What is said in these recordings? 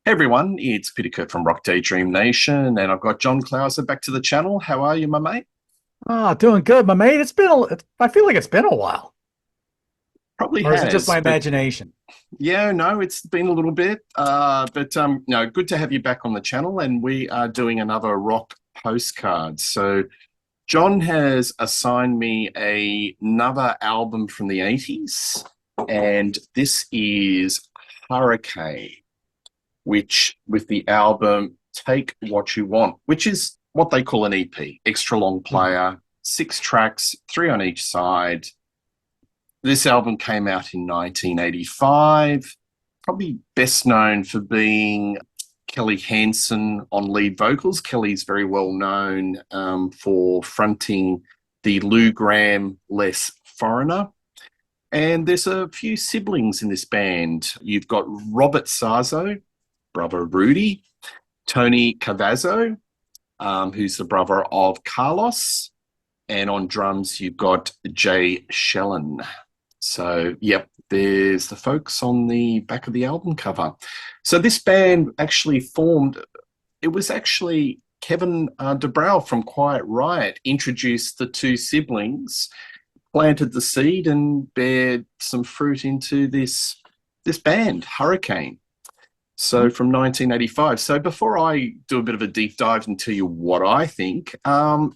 Hey everyone, it's Peter Kurt from Rock Daydream Nation, and I've got John Clauser back to the channel. How are you, my mate? Doing good, my mate. I feel like it's been a while. Probably Or is it just has, my but imagination? yeah, no, it's been a little bit. No, good to have you back on the channel, and we are doing another rock postcard. So John has assigned me another album from the 80s, and this is Hurricane, which with the album Take What You Want, which is what they call an EP, extra long Mhm. player, 6 tracks, three on each side. This album came out in 1985, probably best known for being Kelly Hansen on lead vocals. Kelly's very well known for fronting the Lou Gramm Les Foreigner. And there's a few siblings in this band. You've got Robert Sarzo, brother Rudy, Tony Cavazzo, who's the brother of Carlos. And on drums, you've got Jay Shellen. So, yep, there's the folks on the back of the album cover. So, this band actually formed, it was actually Kevin DeBrau from Quiet Riot introduced the two siblings, planted the seed, and bared some fruit into this band, Hurricane. So from 1985. So before I do a bit of a deep dive and tell you what I think,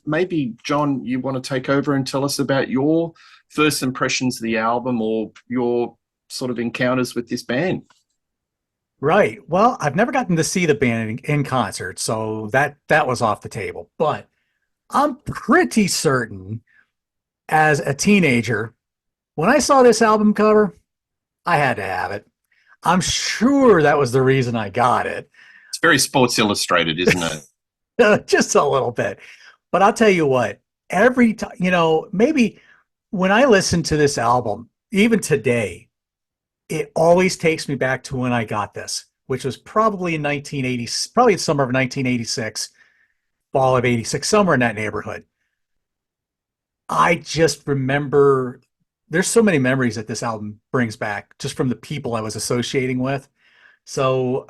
maybe John, you want to take over and tell us about your first impressions of the album or your sort of encounters with this band. Right. Well, I've never gotten to see the band in concert, so that was off the table. But I'm pretty certain as a teenager, when I saw this album cover, I had to have it. I'm sure that was the reason I got it. It's very Sports Illustrated, isn't it? Just a little bit. But I'll tell you what, every time, maybe when I listen to this album, even today, it always takes me back to when I got this, which was probably in 1980, probably the summer of 1986, fall of 86, somewhere in that neighborhood. I just remember there's so many memories that this album brings back just from the people I was associating with. So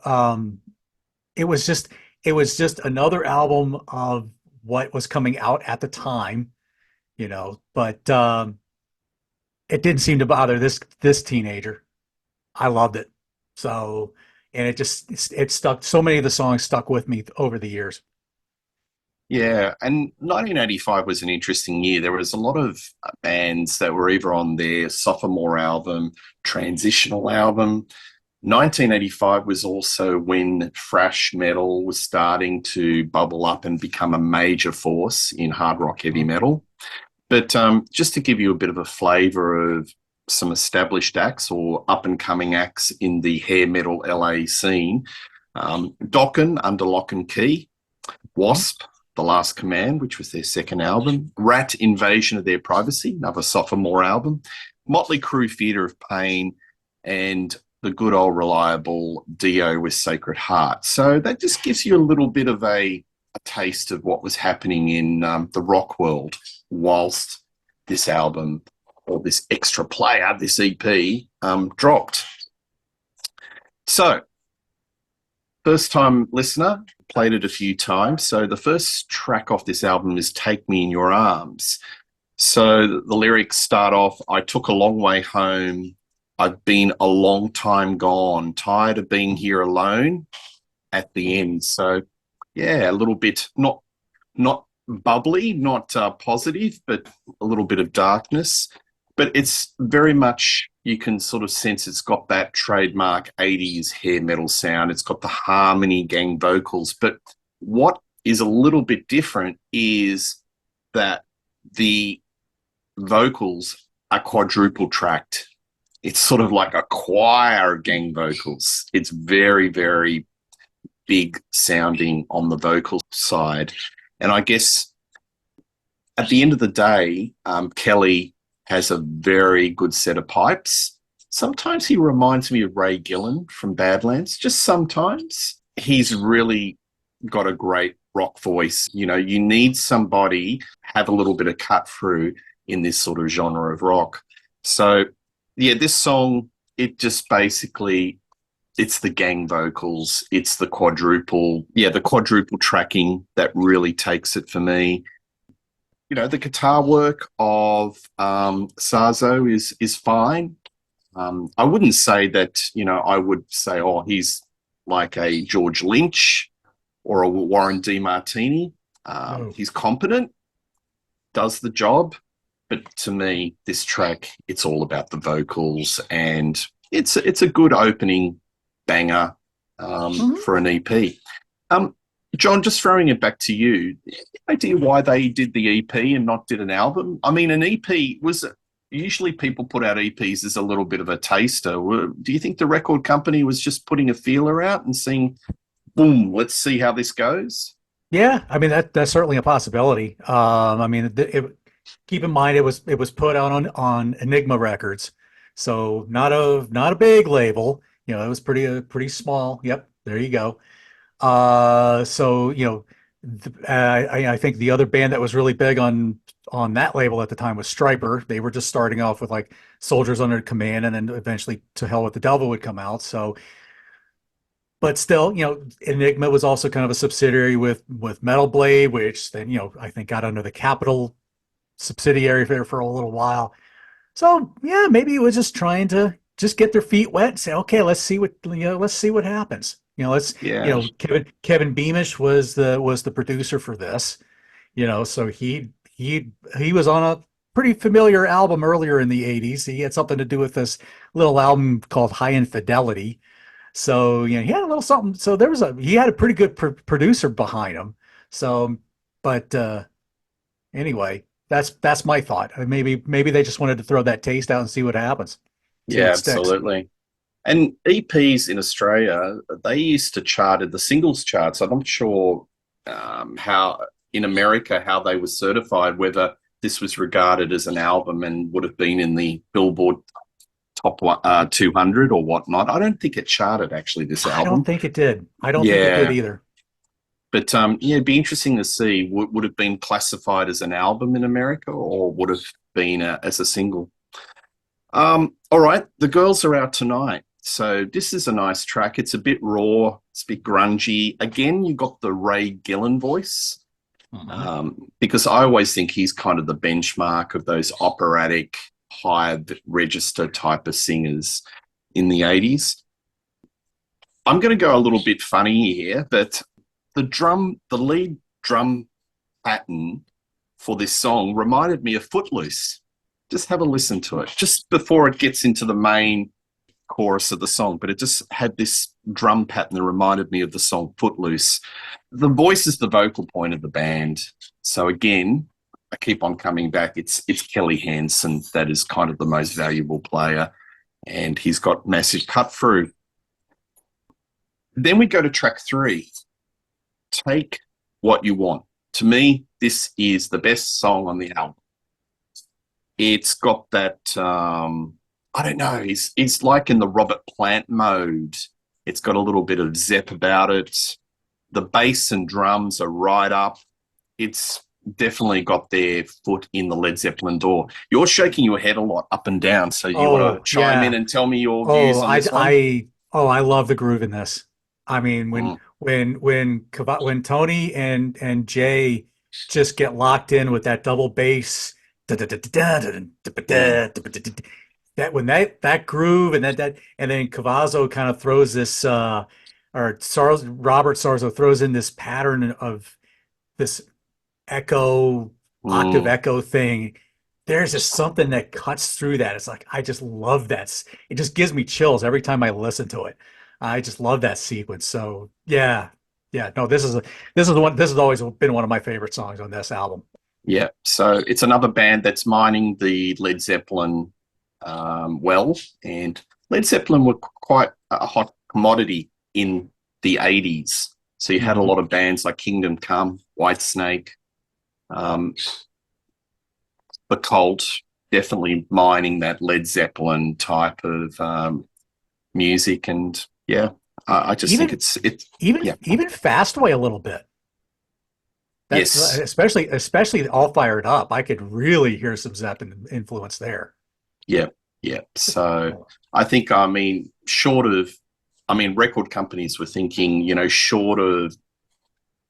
it was just it was just another album of what was coming out at the time, but it didn't seem to bother this teenager. I loved it. So, and it stuck. So many of the songs stuck with me over the years. Yeah, and 1985 was an interesting year. There was a lot of bands that were either on their sophomore album, transitional album. 1985 was also when thrash metal was starting to bubble up and become a major force in hard rock heavy metal. But just to give you a bit of a flavor of some established acts or up and coming acts in the hair metal LA scene, Dokken under Lock and Key, Mhm. Wasp, The Last Command, which was their second album, Rat Invasion of Their Privacy, another sophomore album, Motley Crue Theatre of Pain, and the good old reliable Dio with Sacred Heart. So that just gives you a little bit of a taste of what was happening in the rock world whilst this album or this extra player, this EP, dropped. So first time listener, played it a few times. So the first track off this album is Take Me in Your Arms. So the lyrics start off, I took a long way home. I've been a long time gone, tired of being here alone at the end. So yeah, a little bit not bubbly, not positive, but a little bit of darkness. But it's very much, you can sort of sense it's got that trademark 80s hair metal sound. It's got the harmony gang vocals. But what is a little bit different is that the vocals are quadruple tracked. It's sort of like a choir gang vocals. It's very, very big sounding on the vocal side. And I guess at the end of the day, Kelly has a very good set of pipes. Sometimes he reminds me of Ray Gillen from Badlands, just sometimes. He's really got a great rock voice. You know, you need somebody have a little bit of cut through in this sort of genre of rock. So, yeah, this song, it just basically it's the gang vocals, it's the quadruple tracking that really takes it for me. The guitar work of Sarzo is fine. I wouldn't say that, I would say, oh, he's like a George Lynch or a Warren DeMartini. No. He's competent, does the job, but to me, this track, it's all about the vocals, and it's a good opening banger Mhm. for an EP. John, just throwing it back to you, any idea why they did the EP and not did an album? I mean, an EP was usually people put out EPs as a little bit of a taster. Do you think the record company was just putting a feeler out and saying, boom, let's see how this goes? Yeah, I mean that's certainly a possibility. I mean, keep in mind it was put out on Enigma Records, so not a big label. It was pretty small. Yep, there you go. So I think the other band that was really big on that label at the time was Stryper. They were just starting off with like Soldiers Under Command, and then eventually To Hell with the Devil would come out. So, but still, Enigma was also kind of a subsidiary with Metal Blade, which then I think got under the Capitol subsidiary for a little while. So yeah, maybe it was just trying to just get their feet wet and say, okay, let's see what happens. Yeah. Kevin Beamish was the producer for this, so he was on a pretty familiar album earlier in the 80s. He had something to do with this little album called High Infidelity. So, he had a little something. So he had a pretty good producer behind him. So, but anyway, that's my thought. Maybe they just wanted to throw that taste out and see what happens, see Yeah, what sticks. absolutely. And EPs in Australia, they used to chart at the singles charts. I'm not sure how in America how they were certified, whether this was regarded as an album and would have been in the Billboard top 200 or whatnot. I don't think it charted actually this I don't album. think it did. I don't think it did Yeah, either. but yeah, it'd be interesting to see would have been classified as an album in America or would have been as a single. All right, the girls are out tonight. So this is a nice track. It's a bit raw. It's a bit grungy. Again, you got the Ray Gillen voice Mhm. because I always think he's kind of the benchmark of those operatic, high register type of singers in the 80s. I'm going to go a little bit funny here, but the lead drum pattern for this song reminded me of Footloose. Just have a listen to it, just before it gets into the main chorus of the song, but it just had this drum pattern that reminded me of the song Footloose. The voice is the vocal point of the band. So again, I keep on coming back. It's Kelly Hansen that is kind of the most valuable player, and he's got massive cut through. Then we go to track 3, Take What You Want. To me, this is the best song on the album. It's got that I don't know, it's like in the Robert Plant mode. It's got a little bit of Zepp about it. The bass and drums are right up. It's definitely got their foot in the Led Zeppelin door. You're shaking your head a lot up and down, so you want to Oh chime in yeah. and tell me your Oh, views on this one? I love the groove in this. I mean, Mm, when Tony and Jay just get locked in with that double bass, mm, that when that groove and then Cavazo kind of throws this Robert Sarzo throws in this pattern of this echo octave mm. echo thing. There's just something that cuts through that. It's like I just love that. It just gives me chills every time I listen to it. I just love that sequence. So yeah, yeah. No, this is the one. This has always been one of my favorite songs on this album. Yeah, so it's another band that's mining the Led Zeppelin well, and Led Zeppelin were quite a hot commodity in the 80s. So you had a Mhm. lot of bands like Kingdom Come, Whitesnake, um, The Cult, definitely mining that Led Zeppelin type of music. And yeah, I just think Even it's even yeah, even Fastway a little bit. That's yes, especially all fired up. I could really hear some Zeppelin influence there. yeah, yeah. So I think, I mean, short of I mean, record companies were thinking, short of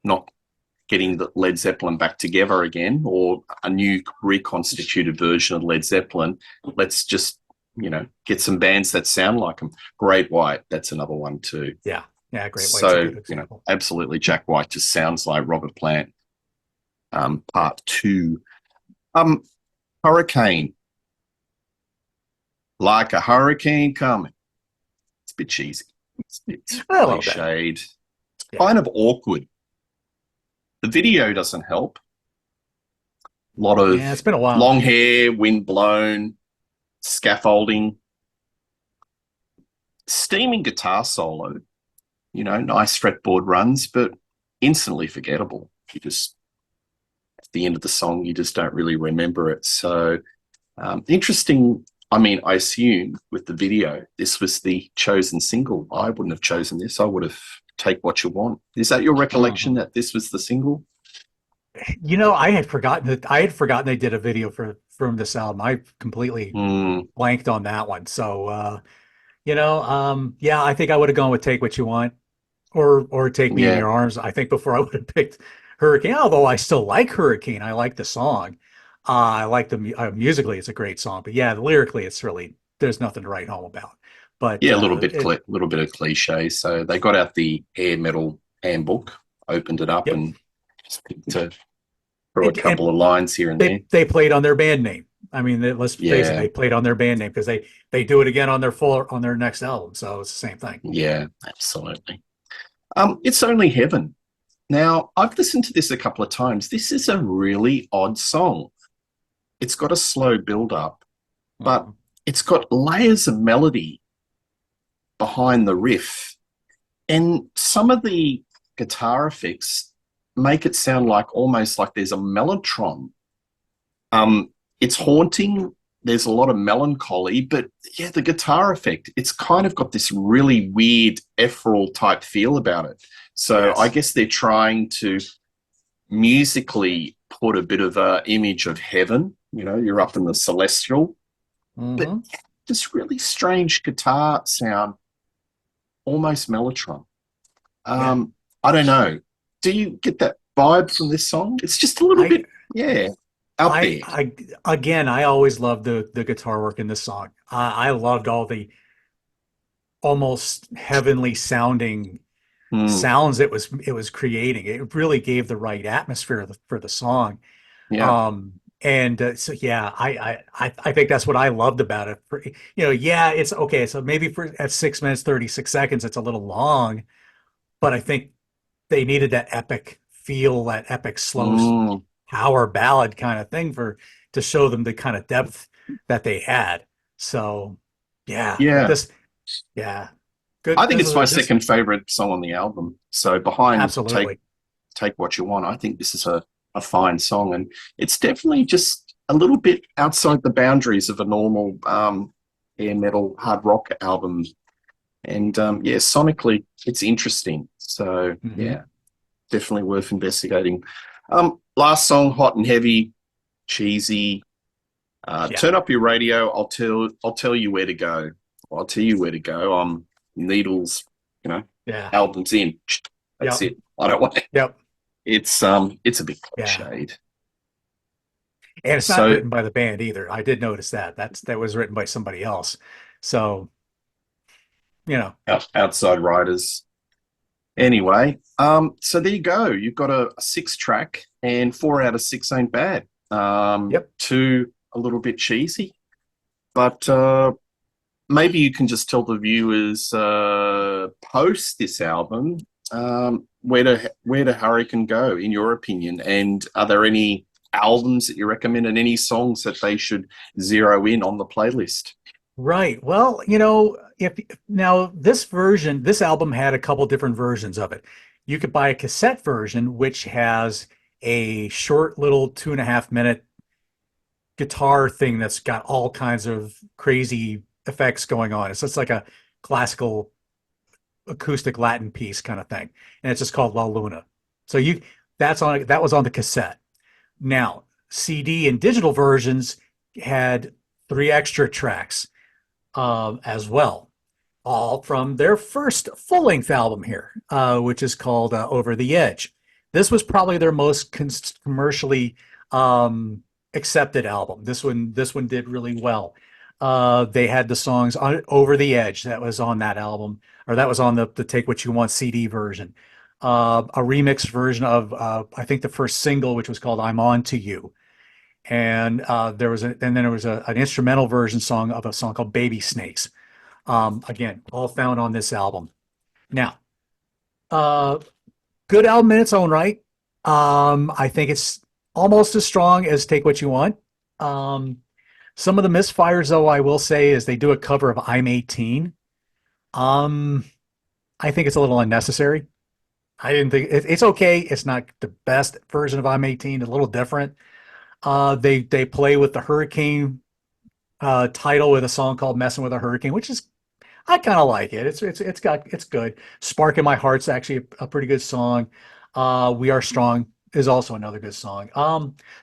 not getting the Led Zeppelin back together again or a new reconstituted version of Led Zeppelin, let's just, get some bands that sound like them. Great White, that's another one too. Yeah. Yeah. Great White's a So, good example. absolutely, Jack White just sounds like Robert Plant. Part two. Um, Hurricane, like a hurricane coming. It's a bit cheesy. It's a bit A little bit. cliched. Yeah. Kind of awkward. The video doesn't help. A lot of Yeah. It's been a while. long hair, wind blown, scaffolding, steaming guitar solo. Nice fretboard runs, but instantly forgettable. You just at the end of the song, you just don't really remember it. So interesting. I mean, I assume with the video, this was the chosen single. I wouldn't have chosen this. I would have Take What You Want. Is that your recollection that this was the single? I had forgotten that they did a video from this album. I completely blanked on that one. So yeah, I think I would have gone with Take What You Want or Take Me in Your Arms. I think before I would have picked Hurricane, although I still like Hurricane. I like the song. I like the musically, it's a great song. But yeah, lyrically, it's really there's nothing to write home about. But yeah, a little bit of cliche. So they got out the hair metal handbook, opened it up, and just picked through a couple of lines here and there. They played on their band name. I mean, let's face it, they played on their band name because they do it again on their next album. So it's the same thing. Yeah, absolutely. It's Only Heaven. Now, I've listened to this a couple of times. This is a really odd song. It's got a slow build up, but it's got layers of melody behind the riff. And some of the guitar effects make it sound almost like there's a mellotron. It's haunting. There's a lot of melancholy, but yeah, the guitar effect, it's kind of got this really weird ethereal type feel about it. So I guess they're trying to musically put a bit of an image of heaven. You're up in the celestial, but this really strange guitar sound, almost mellotron. I don't know. Do you get that vibe from this song? It's just a little bit, out there. I always loved the guitar work in this song. I loved all the almost heavenly sounding sounds it was creating. It really gave the right atmosphere for the song. Yeah. So yeah, I think that's what I loved about it. It's okay. So maybe at 6 minutes 36 seconds, it's a little long, but I think they needed that epic feel, that epic slow power ballad kind of thing to show them the kind of depth that they had. So yeah. Good. I think it's my second favorite song on the album. So behind absolutely. Take What You Want, I think this is a fine song, and it's definitely just a little bit outside the boundaries of a normal hair metal hard rock album. And sonically it's interesting. So yeah, definitely worth investigating. Last song, Hot and Heavy, cheesy. Turn up your radio. I'll tell you where to go. I'll tell you where to go. Needles, albums in. That's it. I don't want it. Yep. It's a bit cliched. And it's not written by the band either. I did notice that. That was written by somebody else. So, outside writers. Anyway, so there you go. You've got a 6-track, and 4 out of 6 ain't bad. 2 a little bit cheesy, but maybe you can just tell the viewers post this album where to Hurricane go, in your opinion, and are there any albums that you recommend and any songs that they should zero in on the playlist? Right. Well, if now this album had a couple different versions of it. You could buy a cassette version, which has a short little 2.5-minute guitar thing that's got all kinds of crazy effects going on. It's just like a classical acoustic Latin piece kind of thing. And it's just called La Luna. So that was on the cassette. Now, CD and digital versions had 3 extra tracks as well. all from their first full-length album here, which is called Over the Edge. This was probably their most commercially accepted album. This one did really well. They had the songs on Over the Edge that was on that album, or that was on the Take What You Want CD version. A remixed version of I think the first single, which was called "I'm On to You," and then there was an instrumental version song of a song called "Baby Snakes." Again, all found on this album. Now, good album in its own right. I think it's almost as strong as Take What You Want. Some of the misfires, though, I will say, is they do a cover of "I'm 18." I think it's a little unnecessary. I didn't think it's okay. It's not the best version of "I'm 18." It's a little different. They play with the Hurricane title with a song called "Messing with a Hurricane," which is I kind of like it. It's good. "Spark in My Heart's actually a pretty good song. "We Are Strong" is also another good song.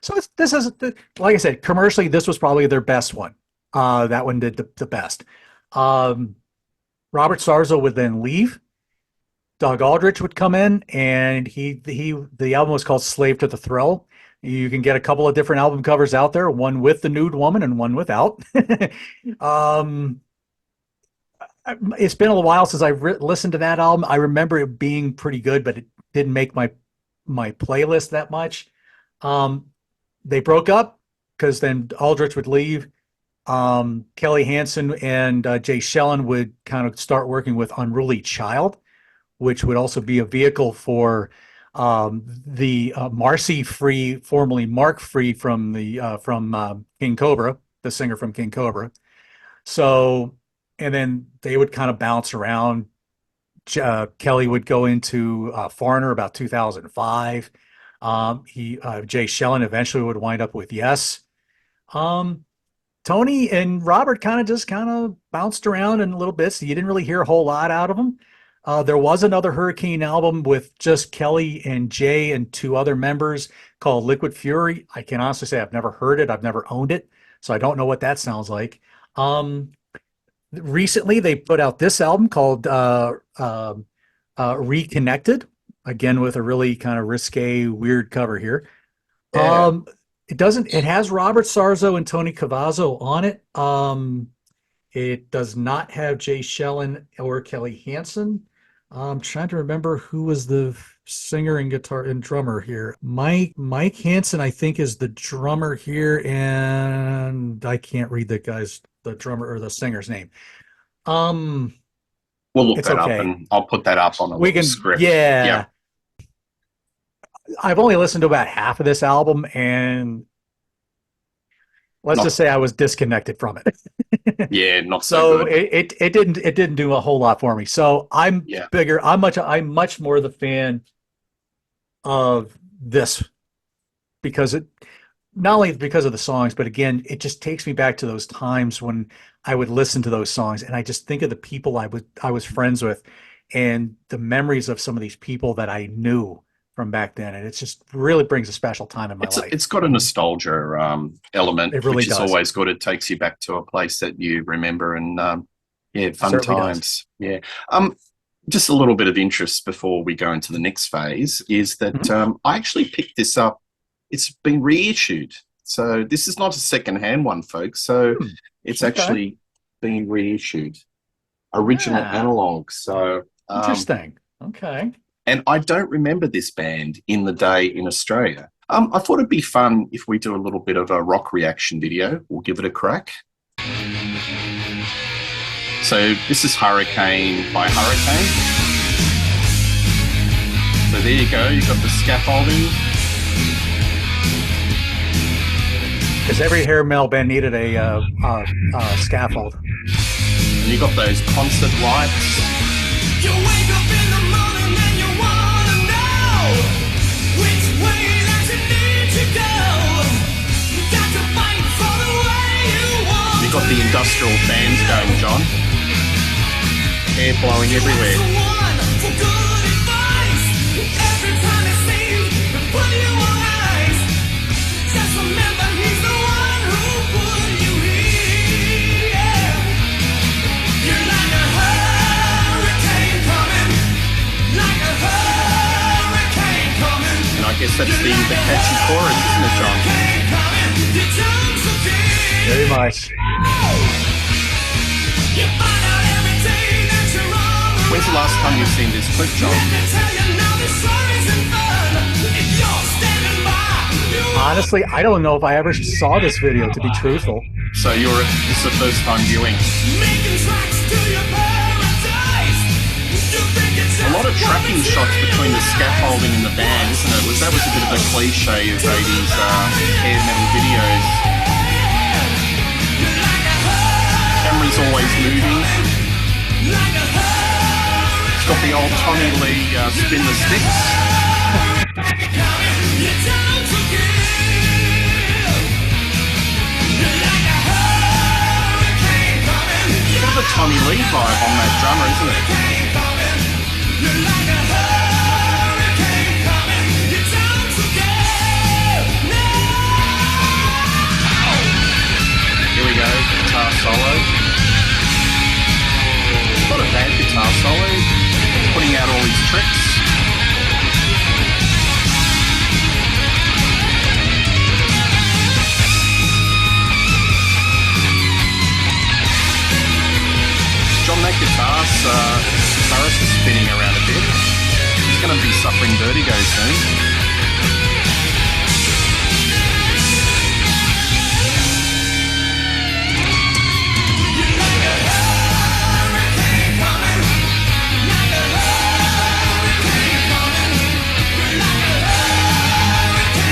So this is like I said, commercially this was probably their best one. That one did the best. Robert Sarzo would then leave. Doug Aldrich would come in, and the album was called "Slave to the Thrill." You can get a couple of different album covers out there, one with the nude woman and one without. It's been a little while since I've listened to that album. I remember it being pretty good, but it didn't make my playlist that much. They broke up because then Aldrich would leave. Kelly Hansen and Jay Shellen would kind of start working with Unruly Child, which would also be a vehicle for the Marcy Free, formerly Mark Free from King Cobra, the singer from King Cobra. So, and then they would kind of bounce around. Kelly would go into Foreigner about 2005. Jay Shellen eventually would wind up with Yes. Tony and Robert kind of bounced around in little bits. You didn't really hear a whole lot out of them. There was another Hurricane album with just Kelly and Jay and two other members called Liquid Fury. I can honestly say I've never heard it. I've never owned it, so I don't know what that sounds like. Recently, they put out this album called Reconnected, again with a really kind of risque, weird cover here. Yeah. It has Robert Sarzo and Tony Cavazzo on it. It does not have Jay Shellen or Kelly Hansen. I'm trying to remember who was the singer and guitar and drummer here. Mike Hansen, I think, is the drummer here, and I can't read the drummer or the singer's name. We'll look that okay. up, and I'll put that up on a script. Yeah. I've only listened to about half of this album, and let's just say I was disconnected from it. Yeah, not so good. It didn't do a whole lot for me. So I'm bigger. I'm much more the fan of this because it not only because of the songs, but again, it just takes me back to those times when I would listen to those songs, and I just think of the people I was friends with, and the memories of some of these people that I knew from back then, and it just really brings a special time in my life. It's got a nostalgia element, it really which does. Is always good. It takes you back to a place that you remember, and fun times. Does. Yeah. Just a little bit of interest before we go into the next phase is that I actually picked this up. It's been reissued, so this is not a second-hand one, folks. So it's actually been reissued, original analog. So interesting. Okay. And I don't remember this band in the day in Australia. I thought it'd be fun if we do a little bit of a rock reaction video. We'll give it a crack. So this is Hurricane by Hurricane. So there you go. You've got the scaffolding. Because every hair metal band needed a scaffold. And you got those concert lights. You wake up in the morning and you wanna know which way that you need to go. You got to fight for the way you want. You got the industrial fans going, John. Air blowing everywhere. For good advice. Every time it seems to put you on ice. Just remember he's the one who put you here. You're like a hurricane. that's the catchy chorus, isn't it, John? Very much. When's the last time you've seen this clip, John? Honestly, I don't know if I ever saw this video, to be truthful. So this is the first time viewing. A lot of tracking shots between the scaffolding and the band, isn't it? That was a bit of a cliche of 80s hair metal videos. Camera's always moving. It's got the old Tommy Lee spin the sticks. Bit of a Tommy Lee vibe on that drummer, isn't it? Here we go, guitar solo. Not a bad guitar solo, putting out all these tricks. John, that guitarist is spinning around a bit. He's going to be suffering vertigo soon.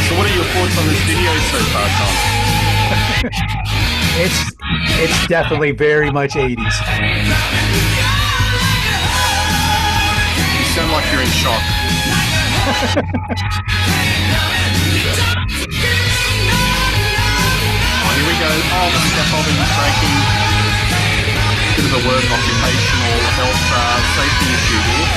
So what are your thoughts on this video so far, John? It's definitely very much 80s. You sound like you're in shock. Oh, here we go. Oh, the scaffolding is breaking. Bit of a work occupational health safety issue here.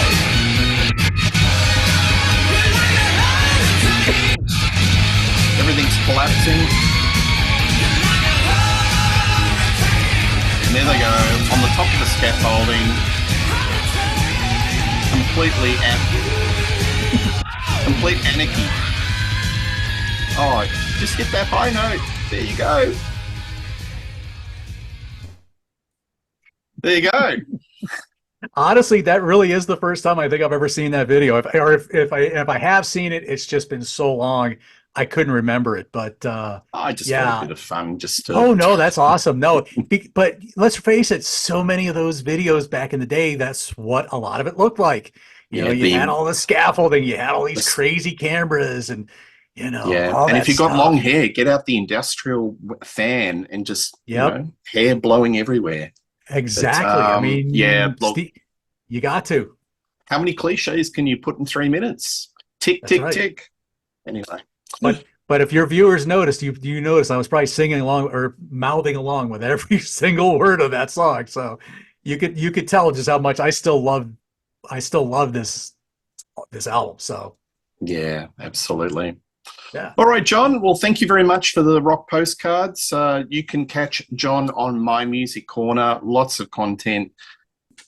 Everything's collapsing. And there they go, on the top of the scaffolding. Complete anarchy. Oh, just hit that high note. There you go. There you go. Honestly, that really is the first time I think I've ever seen that video. If I have seen it, it's just been so long I couldn't remember it. But I just yeah. had a bit of fun. Oh no, that's awesome. No, but let's face it, so many of those videos back in the day, that's what a lot of it looked like. You know, you had all the scaffolding, you had all these crazy cameras, and all and that if you got stuff. long hair, get out the industrial fan and just hair blowing everywhere. Exactly. But, I mean, look, you got to. How many cliches can you put in 3 minutes? Tick, That's tick, right. tick. Anyway. But if your viewers noticed, you noticed I was probably singing along or mouthing along with every single word of that song. So you could tell just how much I still love this album. So Yeah, absolutely. yeah. All right, John. Well, thank you very much for the rock postcards. You can catch John on My Music Corner. Lots of content,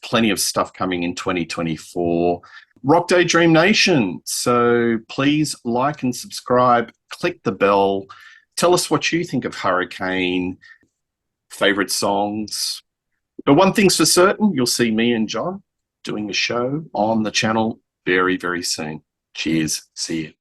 plenty of stuff coming in 2024. Rock Daydream Nation. So please like and subscribe, click the bell, tell us what you think of Hurricane, favorite songs. But one thing's for certain, you'll see me and John doing a show on the channel very, very soon. Cheers. See you.